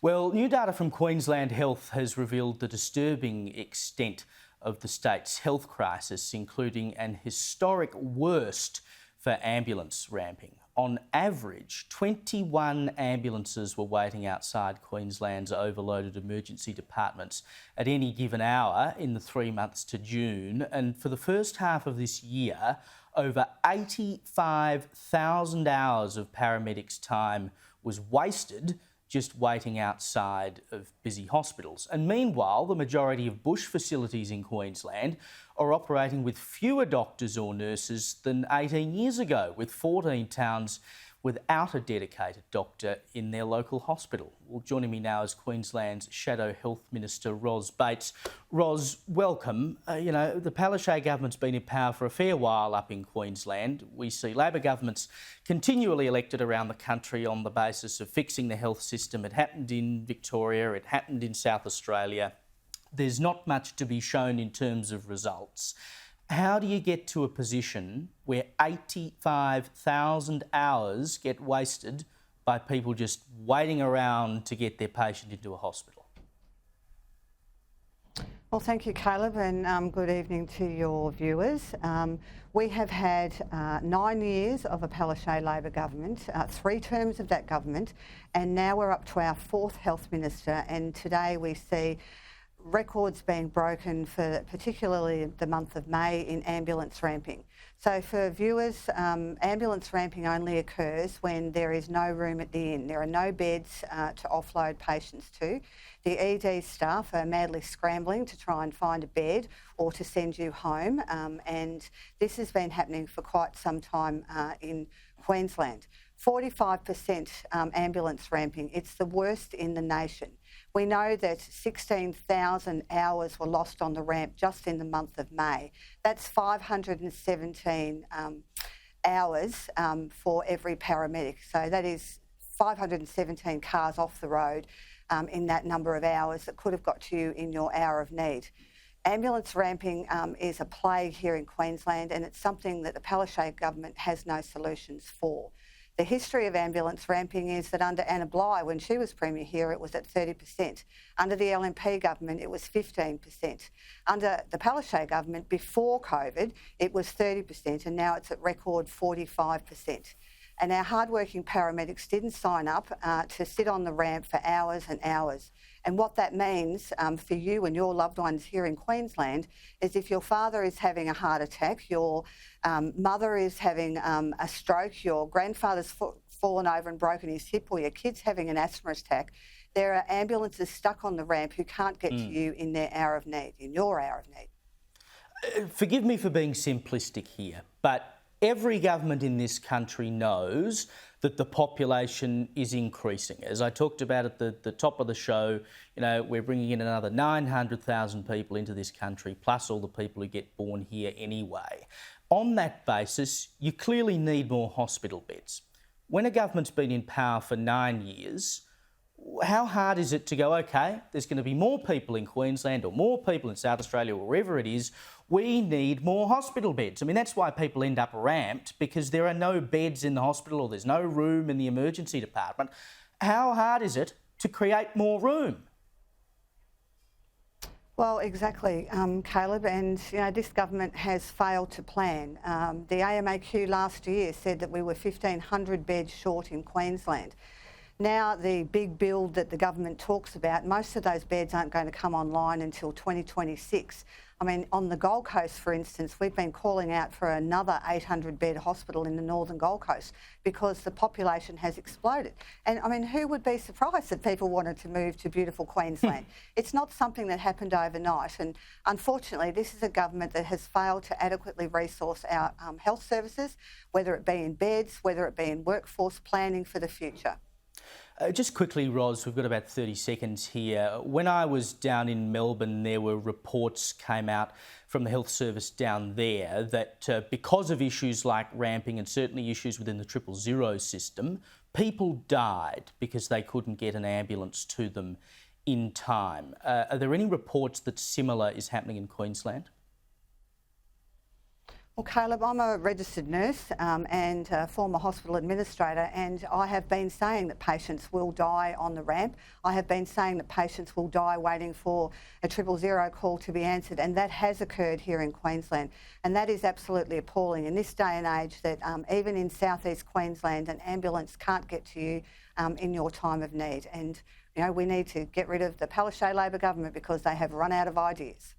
Well, new data from Queensland Health has revealed the disturbing extent of the state's health crisis, including an historic worst for ambulance ramping. On average, 21 ambulances were waiting outside Queensland's overloaded emergency departments at any given hour in the 3 months to June. And for the first half of this year, over 85,000 hours of paramedics' time was wasted just waiting outside of busy hospitals. And meanwhile, the majority of bush facilities in Queensland are operating with fewer doctors or nurses than 18 years ago, with 14 towns without a dedicated doctor in their local hospital. Well, joining me now is Queensland's Shadow Health Minister, Ros Bates. Ros, welcome. The Palaszczuk government's been in power for a fair while up in Queensland. We see Labor governments continually elected around the country on the basis of fixing the health system. It happened in Victoria, it happened in South Australia. There's not much to be shown in terms of results. How do you get to a position where 85,000 hours get wasted by people just waiting around to get their patient into a hospital? Well, thank you, Caleb, and good evening to your viewers. We have had 9 years of a Palaszczuk Labor government, 3 terms of that government, and now we're up to our 4th health minister, and today we see records being broken for particularly the month of May in ambulance ramping. So for viewers, ambulance ramping only occurs when there is no room at the inn. There are no beds to offload patients to. The ED staff are madly scrambling to try and find a bed or to send you home, and this has been happening for quite some time in Queensland. 45% ambulance ramping, it's the worst in the nation. We know that 16,000 hours were lost on the ramp just in the month of May. That's 517 hours for every paramedic. So that is 517 cars off the road in that number of hours that could have got to you in your hour of need. Ambulance ramping is a plague here in Queensland, and it's something that the Palaszczuk government has no solutions for. The history of ambulance ramping is that under Anna Bligh, when she was Premier here, it was at 30%. Under the LNP government, it was 15%. Under the Palaszczuk government, before COVID, it was 30%, and now it's at record 45%. And our hardworking paramedics didn't sign up to sit on the ramp for hours and hours. And what that means for you and your loved ones here in Queensland is if your father is having a heart attack, your mother is having a stroke, your grandfather's fallen over and broken his hip, or your kid's having an asthma attack, there are ambulances stuck on the ramp who can't get to you in their hour of need, in your hour of need. Forgive me for being simplistic here, but every government in this country knows that the population is increasing. As I talked about at the top of the show, we're bringing in another 900,000 people into this country, plus all the people who get born here anyway. On that basis, you clearly need more hospital beds. When a government's been in power for 9 years, how hard is it to go, OK, there's going to be more people in Queensland or more people in South Australia or wherever it is, we need more hospital beds. I mean, that's why people end up ramped, because there are no beds in the hospital or there's no room in the emergency department. How hard is it to create more room? Well, exactly, Caleb, and this government has failed to plan. The AMAQ last year said that we were 1,500 beds short in Queensland. Now the big build that the government talks about, most of those beds aren't going to come online until 2026. I mean, on the Gold Coast, for instance, we've been calling out for another 800-bed hospital in the northern Gold Coast because the population has exploded. And I mean, who would be surprised that people wanted to move to beautiful Queensland? It's not something that happened overnight. And unfortunately, this is a government that has failed to adequately resource our health services, whether it be in beds, whether it be in workforce planning for the future. Just quickly, Ros, we've got about 30 seconds here. When I was down in Melbourne, there were reports came out from the health service down there that because of issues like ramping and certainly issues within the 000 system, people died because they couldn't get an ambulance to them in time. Are there any reports that similar is happening in Queensland? Well, Caleb, I'm a registered nurse and a former hospital administrator, and I have been saying that patients will die on the ramp. I have been saying that patients will die waiting for a 000 call to be answered, and that has occurred here in Queensland. And that is absolutely appalling in this day and age, that even in southeast Queensland, an ambulance can't get to you in your time of need. And, you know, we need to get rid of the Palaszczuk Labor government because they have run out of ideas.